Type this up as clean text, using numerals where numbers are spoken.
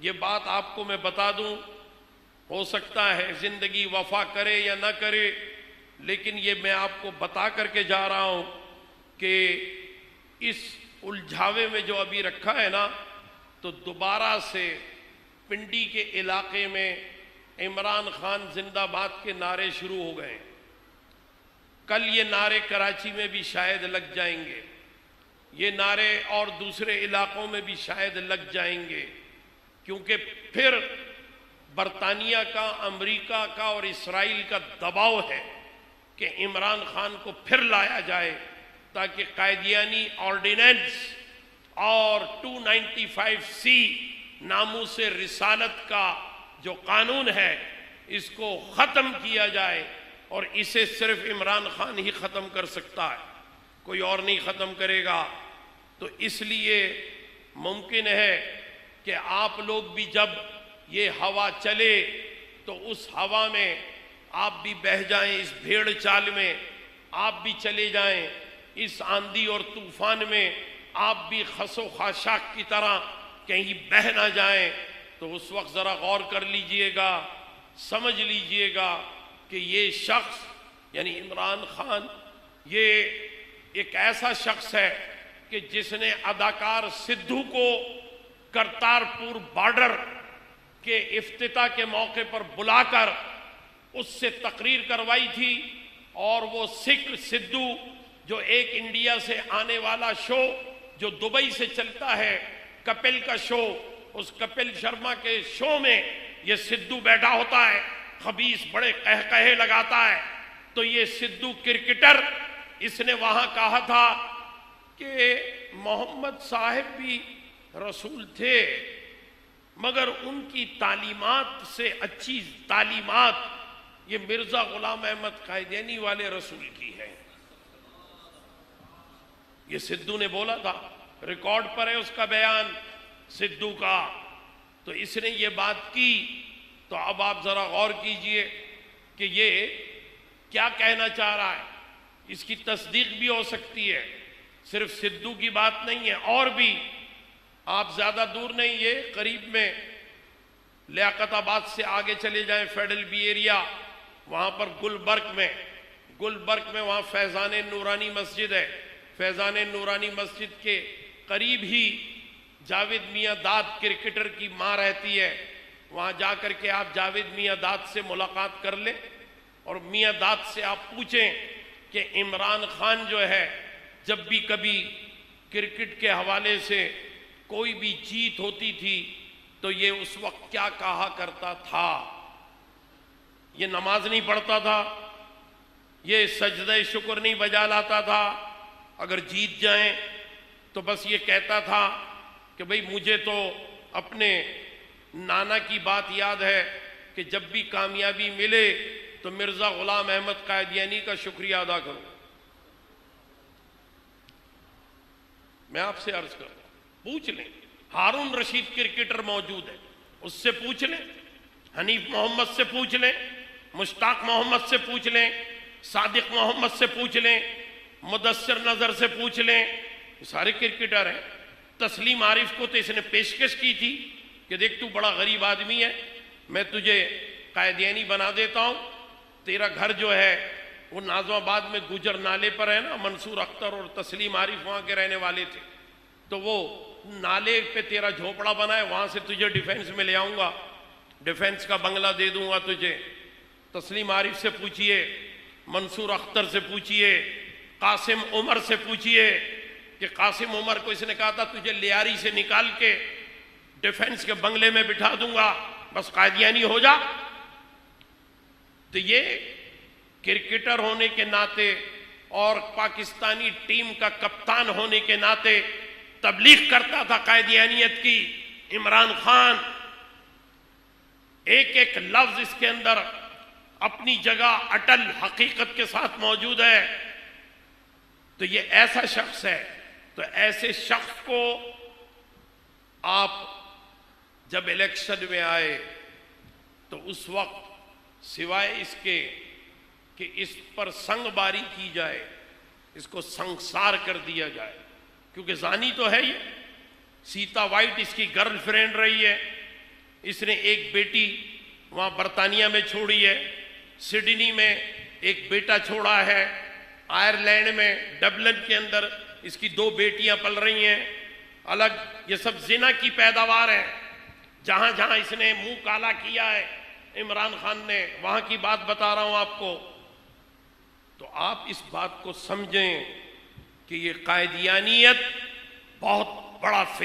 یہ بات آپ کو میں بتا دوں، ہو سکتا ہے زندگی وفا کرے یا نہ کرے، لیکن یہ میں آپ کو بتا کر کے جا رہا ہوں کہ اس الجھاوے میں جو ابھی رکھا ہے نا، تو دوبارہ سے پنڈی کے علاقے میں عمران خان زندہ باد کے نعرے شروع ہو گئے۔ کل یہ نعرے کراچی میں بھی شاید لگ جائیں گے، یہ نعرے اور دوسرے علاقوں میں بھی شاید لگ جائیں گے، کیونکہ پھر برطانیہ کا، امریکہ کا اور اسرائیل کا دباؤ ہے کہ عمران خان کو پھر لایا جائے تاکہ قائدیانی آرڈیننس اور 295C ناموس رسالت کا جو قانون ہے اس کو ختم کیا جائے، اور اسے صرف عمران خان ہی ختم کر سکتا ہے، کوئی اور نہیں ختم کرے گا۔ تو اس لیے ممکن ہے کہ آپ لوگ بھی جب یہ ہوا چلے تو اس ہوا میں آپ بھی بہہ جائیں، اس بھیڑ چال میں آپ بھی چلے جائیں، اس آندھی اور طوفان میں آپ بھی خس و خاشاک کی طرح کہیں بہہ نہ جائیں۔ تو اس وقت ذرا غور کر لیجئے گا، سمجھ لیجئے گا کہ یہ شخص یعنی عمران خان یہ ایک ایسا شخص ہے کہ جس نے اداکار سدھو کو کرتارپور بارڈر کے افتتاح کے موقع پر بلا کر اس سے تقریر کروائی تھی، اور وہ سدھو جو ایک انڈیا سے آنے والا شو جو دبئی سے چلتا ہے، کپل کا شو، اس کپل شرما کے شو میں یہ سدھو بیٹھا ہوتا ہے، خبیث بڑے قہقہے لگاتا ہے۔ تو یہ سدھو کرکٹر، اس نے وہاں کہا تھا کہ محمد صاحب بھی رسول تھے، مگر ان کی تعلیمات سے اچھی تعلیمات یہ مرزا غلام احمد قائدینی والے رسول کی ہے۔ یہ سدھو نے بولا تھا، ریکارڈ پر ہے اس کا بیان سدھو کا۔ تو اس نے یہ بات کی، تو اب آپ ذرا غور کیجئے کہ یہ کیا کہنا چاہ رہا ہے۔ اس کی تصدیق بھی ہو سکتی ہے، صرف سدھو کی بات نہیں ہے، اور بھی آپ زیادہ دور نہیں، یہ قریب میں لیاقت آباد سے آگے چلے جائیں فیڈرل بی ایریا، وہاں پر گلبرگ میں وہاں فیضان نورانی مسجد ہے، فیضان نورانی مسجد کے قریب ہی جاوید میاں داد کرکٹر کی ماں رہتی ہے، وہاں جا کر کے آپ جاوید میاں داد سے ملاقات کر لیں، اور میاں داد سے آپ پوچھیں کہ عمران خان جو ہے جب بھی کبھی کرکٹ کے حوالے سے کوئی بھی جیت ہوتی تھی تو یہ اس وقت کیا کہا کرتا تھا۔ یہ نماز نہیں پڑھتا تھا، یہ سجدہ شکر نہیں بجا لاتا تھا، اگر جیت جائیں تو بس یہ کہتا تھا کہ بھئی مجھے تو اپنے نانا کی بات یاد ہے کہ جب بھی کامیابی ملے تو مرزا غلام احمد قائدیانی کا شکریہ ادا کرو۔ میں آپ سے عرض کرتا ہوں، پوچھ لیں، ہارون رشید کرکٹر موجود ہے، اس سے پوچھ لیں، حنیف محمد سے پوچھ لیں، مشتاق محمد سے پوچھ لیں، صادق محمد سے پوچھ لیں، مدثر نظر سے پوچھ لیں، یہ سارے کرکٹر ہیں۔ تسلیم عارف کو تو اس نے پیشکش کی تھی کہ دیکھ تو بڑا غریب آدمی ہے، میں تجھے قائدیانی بنا دیتا ہوں، تیرا گھر جو ہے وہ نازم آباد میں گجر نالے پر ہے نا، منصور اختر اور تسلیم عارف وہاں کے رہنے والے تھے، تو وہ نالے پہ تیرا جھوپڑا بنا ہے، وہاں سے تجھے ڈیفینس میں لے آؤں گا، ڈیفینس کا بنگلہ دے دوں گا تجھے۔ تسلیم عارف سے پوچھئے، منصور اختر سے پوچھئے، قاسم عمر سے پوچھئے کہ قاسم عمر کو اس نے کہا تھا تجھے لیاری سے نکال کے ڈیفینس کے بنگلے میں بٹھا دوں گا، بس قائدیانی ہو جا۔ تو یہ کرکٹر ہونے کے ناطے اور پاکستانی ٹیم کا کپتان ہونے کے ناطے تبلیغ کرتا تھا قائدیانیت کی۔ عمران خان ایک ایک لفظ اس کے اندر اپنی جگہ اٹل حقیقت کے ساتھ موجود ہے۔ تو یہ ایسا شخص ہے، تو ایسے شخص کو آپ جب الیکشن میں آئے تو اس وقت سوائے اس کے کہ اس پر سنگ باری کی جائے، اس کو سنگسار کر دیا جائے، کیونکہ زانی تو ہے یہ، سیتا وائٹ اس کی گرل فرینڈ رہی ہے، اس نے ایک بیٹی وہاں برطانیہ میں چھوڑی ہے، سڈنی میں ایک بیٹا چھوڑا ہے، آئرلینڈ میں ڈبلن کے اندر اس کی 2 بیٹیاں پل رہی ہیں الگ. یہ سب زنا کی پیداوار ہے. جہاں جہاں اس نے منہ کالا کیا ہے عمران خان نے، وہاں کی بات بتا رہا ہوں آپ کو. تو آپ اس بات کو سمجھیں کہ یہ قائدیانیت بہت بڑا فتنہ